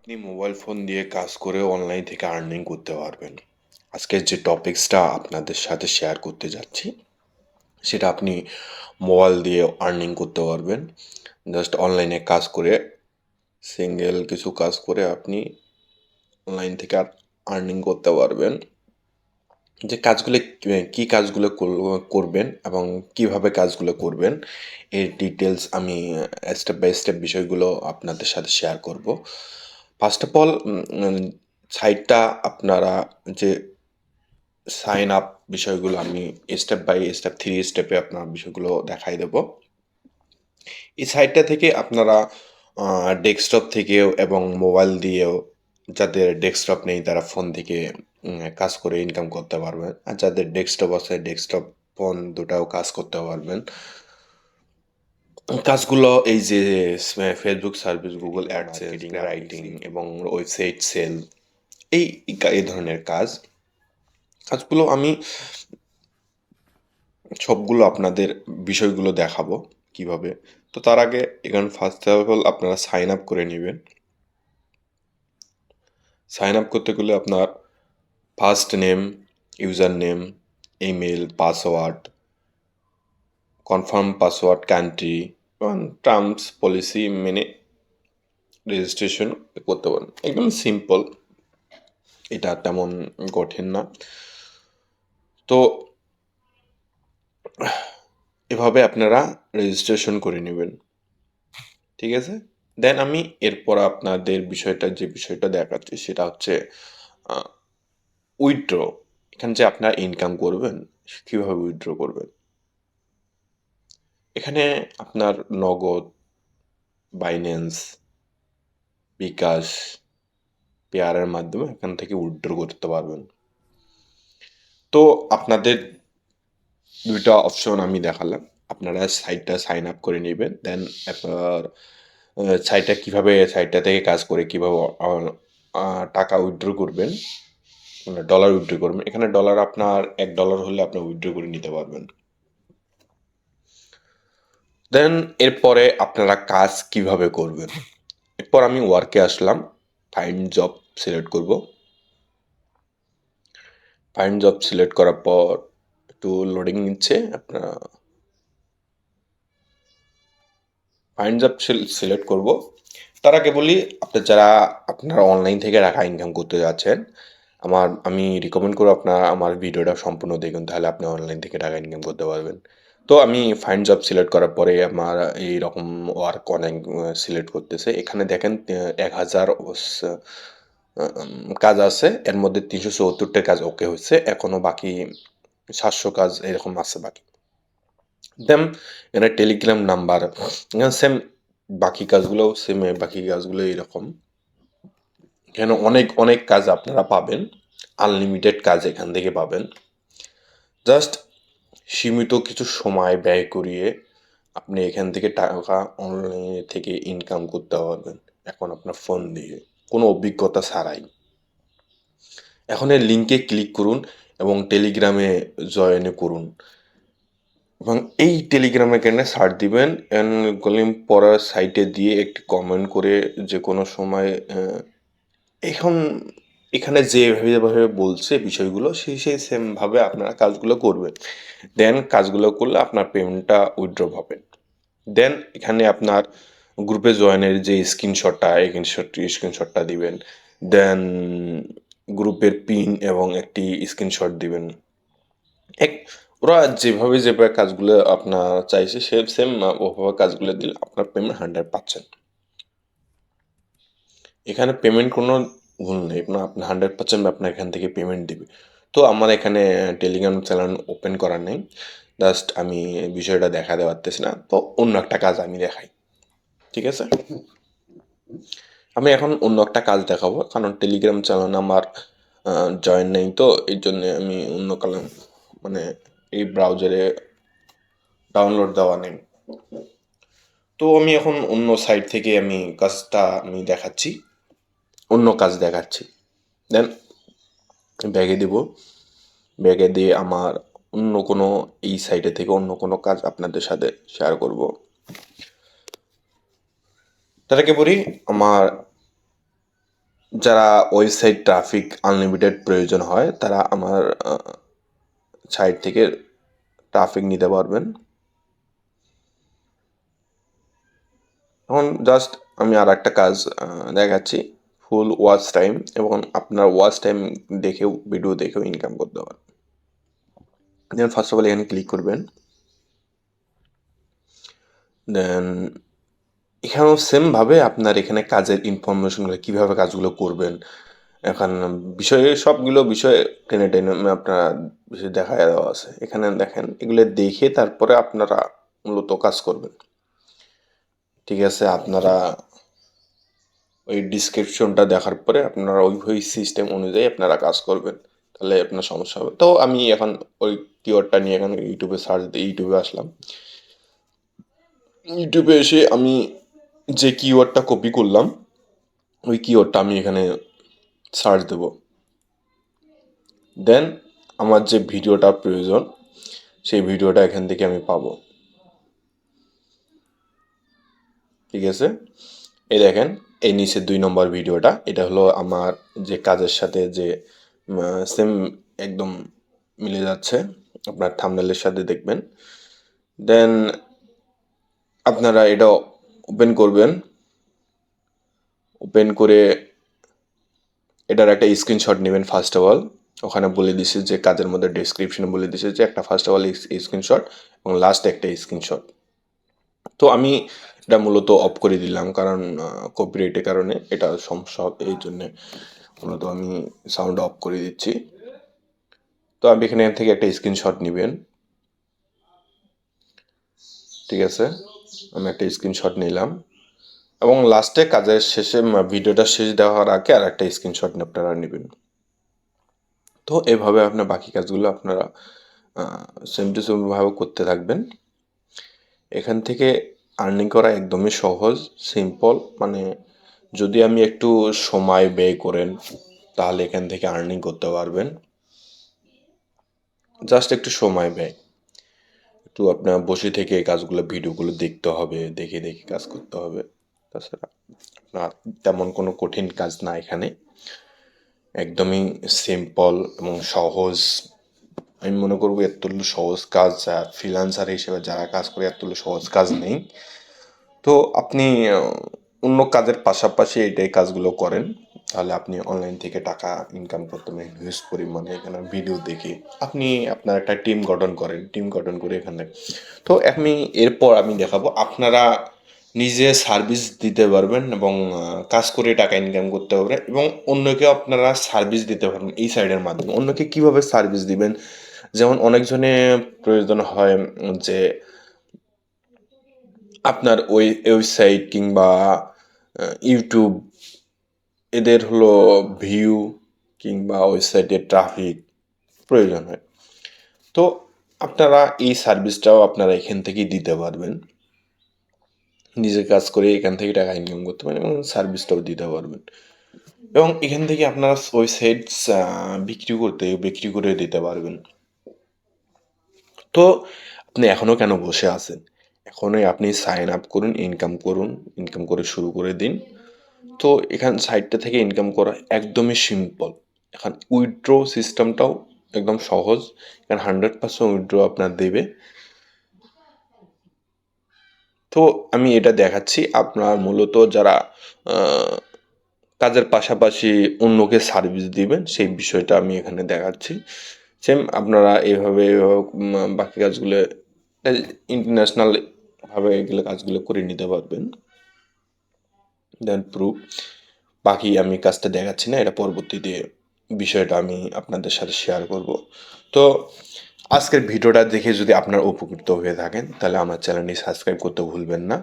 আপনি mobile phone দিয়ে কাজ করে অনলাইন থেকে আর্নিং করতে পারবেন। আজকের যে টপিকসটা আপনাদের সাথে শেয়ার করতে যাচ্ছি, সেটা আপনি মোবাইল দিয়ে আর্নিং করতে পারবেন। জাস্ট অনলাইনে কাজ করে, সিঙ্গেল কিছু কাজ করে আপনি অনলাইন থেকে আর্নিং করতে পারবেন। যে কাজগুলো কি কাজগুলো করবেন এবং কিভাবে কাজগুলো করবেন, এর ডিটেলস আমি স্টেপ বাই স্টেপ বিষয়গুলো আপনাদের সাথে শেয়ার করব। ফার্স্ট অফ অল সাইটটা আপনারা যে সাইন আপ বিষয়গুলো আমি স্টেপ বাই স্টেপ 3 স্টেপে আপনার বিষয়গুলো দেখাই দেব। এই সাইটটা থেকে আপনারা ডেস্কটপ থেকেও এবং মোবাইল দিয়েও, যাদের ডেস্কটপ নেই তারা ফোন থেকে কাজ করে ইনকাম করতে পারবেন। আর যাদের ডেস্কটপ আছে ডেস্কটপ, ফোন দুটাও কাজ করতে পারবেন। কাজগুলো এই যে Facebook service, Google AdSense, marketing, writing এবং ওয়েবসাইট সেল, এই ধরনের কাজগুলো আমি সবগুলো আপনাদের বিষয়গুলো দেখাবো কিভাবে। তো তার আগে এখানে ফার্স্ট অফ অল আপনারা সাইন আপ করে নেবেন। সাইন আপ করতে গেলে আপনার first name, user name, email, password, confirm password, country এবং টার্মস পলিসি মেনে রেজিস্ট্রেশন করতে পারেন। একদম সিম্পল, এটা তেমন কঠিন না। তো এভাবে আপনারা রেজিস্ট্রেশন করে নেবেন, ঠিক আছে? দেন আমি এরপর আপনাদের যে বিষয়টা দেখাচ্ছি সেটা হচ্ছে উইথড্র। এখানে যে আপনারা ইনকাম করবেন, কিভাবে উইথড্র করবেন। এখানে আপনার নগদ, বাইন্যান্স, বিকাশ, পেয়ারের মাধ্যমে এখান থেকে উইথড্র করতে পারবেন। তো আপনাদের দুইটা অপশন আমি দেখালাম, আপনারা সাইটটা সাইন আপ করে নেবেন। দেন আপনার সাইটটা থেকে কাজ করে কিভাবে টাকা উইথড্র করবেন, মানে ডলার উইথড্র করবেন। এখানে ডলার আপনার $1 হলে আপনি উইথড্র করে নিতে পারবেন। দেন এরপরে আপনারা কাজ কিভাবে করবেন। এরপর আমি ওয়ার্কে আসলাম, ফাইন্ড জব সিলেক্ট করব। ফাইন্ড জব সিলেক্ট করার পর একটু লোডিং নিচ্ছে। আপনারা ফাইন্ড জব সিলেক্ট করব। তার আগে বলি, আপনারা অনলাইন থেকে টাকা ইনকাম করতে যাচ্ছেন, আমি রিকমেন্ড করব আপনারা আমার ভিডিওটা সম্পূর্ণ দেখুন, তাহলে আপনি অনলাইন থেকে টাকা ইনকাম করতে পারবেন। তো আমি ফাইন্ড জব সিলেক্ট করার পরে আমার এইরকম ওয়ার্ক অনেক সিলেক্ট করতেছে। এখানে দেখেন 1000 কাজ আছে, এর মধ্যে 374টা কাজ ওকে হচ্ছে, এখনো বাকি 700 কাজ এরকম আছে বাকি। দেন এখানে টেলিগ্রাম নাম্বার, সেম, বাকি কাজগুলো এরকম। এখানে অনেক অনেক কাজ আপনারা পাবেন, আনলিমিটেড কাজ এখান থেকে পাবেন। জাস্ট সীমিত কিছু সময় ব্যয় করিয়ে আপনি এখান থেকে টাকা অনলাইনে থেকে ইনকাম করতে পারবেন, এখন আপনার ফোন দিয়ে, কোনো অভিজ্ঞতা ছাড়াই। এখন এই লিঙ্কে ক্লিক করুন এবং টেলিগ্রামে জয়েন করুন এবং এই টেলিগ্রামে কেনে সার্চ দিবেন, কলিং পড়ার সাইটে দিয়ে একটি কমেন্ট করে যে কোনো সময় এখন এখানে যেভাবে বলছে বিষয়গুলো সেই সেমভাবে আপনারা কাজগুলো করবেন। দেন কাজগুলো করলে আপনার পেমেন্টটা উইথড্র হবে। দেন এখানে আপনার গ্রুপে জয়েনের যে স্ক্রিনশটটা দিবেন। দেন গ্রুপের পিন এবং একটি স্ক্রিনশট দিবেন। এক ওরা যেভাবে কাজগুলো আপনার চাইছে সেম ওভাবে কাজগুলো দিলে আপনার পেমেন্ট 100%। এখানে পেমেন্ট কোনো ভুল নেই, আপনার 100% আপনার এখান থেকে পেমেন্ট দিবে। তো আমার এখানে টেলিগ্রাম চ্যানেল ওপেন করা নেই, জাস্ট আমি বিষয়টা দেখাতে পারতেছি না, তো অন্য একটা কাজ আমি দেখাই, ঠিক আছে? আমি এখন অন্য একটা কাজ দেখাবো, কারণ টেলিগ্রাম চ্যানেল আমার জয়েন নেই, তো এই জন্যে আমি অন্য কালাম, মানে এই ব্রাউজারে ডাউনলোড দেওয়া নেই। তো আমি এখন অন্য সাইট থেকে আমি দেখাচ্ছি, অন্য কাজ দেখাচ্ছি। দেন ব্যাগে দিব, ব্যাগে দিয়ে আমার অন্য কোনো এই সাইটে থেকে অন্য কোনো কাজ আপনাদের সাথে শেয়ার করব। তার আগে বলি, আমার যারা ওয়েবসাইট ট্রাফিক আনলিমিটেড প্রয়োজন হয় তারা আমার সাইট থেকে ট্রাফিক নিতে পারবেন। এখন জাস্ট আমি আর একটা কাজ দেখাচ্ছি, ফুল ওয়াচ টাইম, এবং আপনার ওয়াচ টাইম দেখেও ভিডিও দেখেও ইনকাম করতে পারবেন। দেন ফার্স্ট অফ অল এখানে ক্লিক করবেন। দেন এখানেও সেমভাবে আপনার এখানে কাজের ইনফরমেশনগুলো কীভাবে কাজগুলো করবেন, এখন সবগুলো বিষয় টেনে টেনে আপনার বিষয় দেখা দেওয়া আছে। এখানে দেখেন, এগুলো দেখে তারপরে আপনারা মূলত কাজ করবেন। ঠিক আছে, আপনারা ওই ডিসক্রিপশনটা দেখার পরে আপনারা ওই সিস্টেম অনুযায়ী আপনারা কাজ করবেন, তাহলে আপনার সমস্যা হবে। তো আমি এখন ওই কিওয়ার্ডটা নিয়ে এখন ইউটিউবে সার্চ দিয়ে ইউটিউবে আসলাম। ইউটিউবে এসে আমি যে কিওয়ার্ডটা কপি করলাম ওই কিওয়ার্ডটা আমি এখানে সার্চ দেব। দেন আমার যে ভিডিওটা প্রয়োজন সেই ভিডিওটা এখান থেকে আমি পাবো। ঠিক আছে, এই দেখেন এই নিচে 2 নম্বর ভিডিওটা, এটা হলো আমার যে কাজের সাথে যে সেম একদম মিলে যাচ্ছে, আপনার থাম্বনেলের সাথে দেখবেন। দেন আপনারা এটা ওপেন করবেন, ওপেন করে এটার একটা স্ক্রিনশট নেবেন ফার্স্ট অফ অল। ওখানে বলে দিছে যে কাজের মধ্যে ডেসক্রিপশনে বলে দিছে যে একটা ফার্স্ট অফ অল স্ক্রিনশট এবং লাস্ট একটা স্ক্রিনশট। তো আমি এটা মূলত অফ করে দিলাম, কারণ কপিরাইটের কারণে এটা সমস্যা হবে, এই জন্যে মূলত আমি সাউন্ড অফ করে দিচ্ছি। তো আপনি এখানে থেকে একটা স্ক্রিনশট নেবেন। ঠিক আছে, আমি একটা স্ক্রিনশট নিলাম এবং লাস্টে কাজের শেষে ভিডিওটা শেষ দেওয়ার আগে আর একটা স্ক্রিনশট আপনারা নেবেন। তো এভাবে আপনার বাকি কাজগুলো আপনারা সেম টু সেমভাবে করতে থাকবেন। এখান থেকে আর্নিং করা একদমই সহজ, সিম্পল। মানে যদি আমি একটু সময় ব্যয় করেন তাহলে এখান থেকে আর্নিং করতে পারবেন। জাস্ট একটু সময় ব্যয়, একটু আপনার বসে থেকে এই কাজগুলো ভিডিওগুলো দেখতে হবে, দেখে দেখে কাজ করতে হবে। তাছাড়া আপনার তেমন কোনো কঠিন কাজ না এখানে, একদমই সিম্পল এবং সহজ। আমি মনে করবো এতগুলো সহজ কাজ ফ্রিল্যান্সার হিসেবে যারা কাজ করে এতগুলো সহজ কাজ নেই। তো আপনি অন্য কাজের পাশাপাশি এই কাজগুলো করেন, তাহলে আপনি অনলাইন থেকে টাকা ইনকাম করতে পারেন হিউজ পরিমাণে। এখানে ভিডিও দেখে আপনি আপনার একটা টিম গঠন করেন, টিম গঠন করে এখানে। তো এরপর আমি দেখাবো আপনারা নিজে সার্ভিস দিতে পারবেন এবং কাজ করে টাকা ইনকাম করতে পারবেন এবং অন্যকেও আপনারা সার্ভিস দিতে পারবেন এই সাইডের মাধ্যমে। অন্যকে কীভাবে সার্ভিস দিবেন, যেমন অনেকজনে প্রয়োজন হয় যে আপনার ওই ওয়েবসাইট কিংবা ইউটিউব এদের হলো ভিউ কিংবা ওয়েবসাইটের ট্রাফিক প্রয়োজন হয়। তো আপনারা এই সার্ভিসটাও আপনারা এখান থেকেই দিতে পারবেন, নিজে কাজ করে এখান থেকে টাকা ইনকাম করতে পারেন এবং সার্ভিসটাও দিতে পারবেন এবং এখান থেকে আপনারা ওয়েবসাইটস বিক্রি করে দিতে পারবেন। তো আপনি এখনও কেন বসে আছেন? এখনই আপনি সাইন আপ করুন, ইনকাম করে শুরু করে দিন। তো এখান সাইটটা থেকে ইনকাম করা একদমই সিম্পল। এখন উইথড্র সিস্টেমটাও একদম সহজ, এখানে 100% উইথড্র আপনার দেবে। তো আমি এটা দেখাচ্ছি, আপনার মূলত যারা কাজের পাশাপাশি অন্যকে সার্ভিস দিবেন সেই বিষয়টা আমি এখানে দেখাচ্ছি। সেম আপনারা এভাবে বাকি কাজগুলো ইন্টারন্যাশনালভাবে এগুলো কাজগুলো করে নিতে পারবেন। দেন প্রুফ, বাকি আমি কাজটা দেখাচ্ছি না, এটা পরবর্তীতে বিষয়টা আমি আপনাদের সাথে শেয়ার করব। তো আজকের ভিডিওটা দেখে যদি আপনার উপকৃত হয়ে থাকেন তাহলে আমার চ্যানেলটি সাবস্ক্রাইব করতে ভুলবেন না।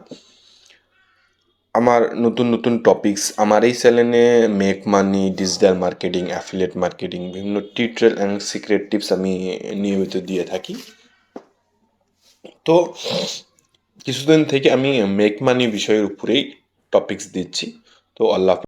আমার নতুন নতুন টপিকস আমার এই চ্যানেলে make money, digital marketing, affiliate marketing, বিভিন্ন টিউটোরিয়াল অ্যান্ড সিক্রেট টিপস আমি নিয়মিত দিয়ে থাকি। তো কিছুদিন থেকে আমি মেক মানি বিষয়ের উপরেই টপিকস দিচ্ছি। তো আল্লাহ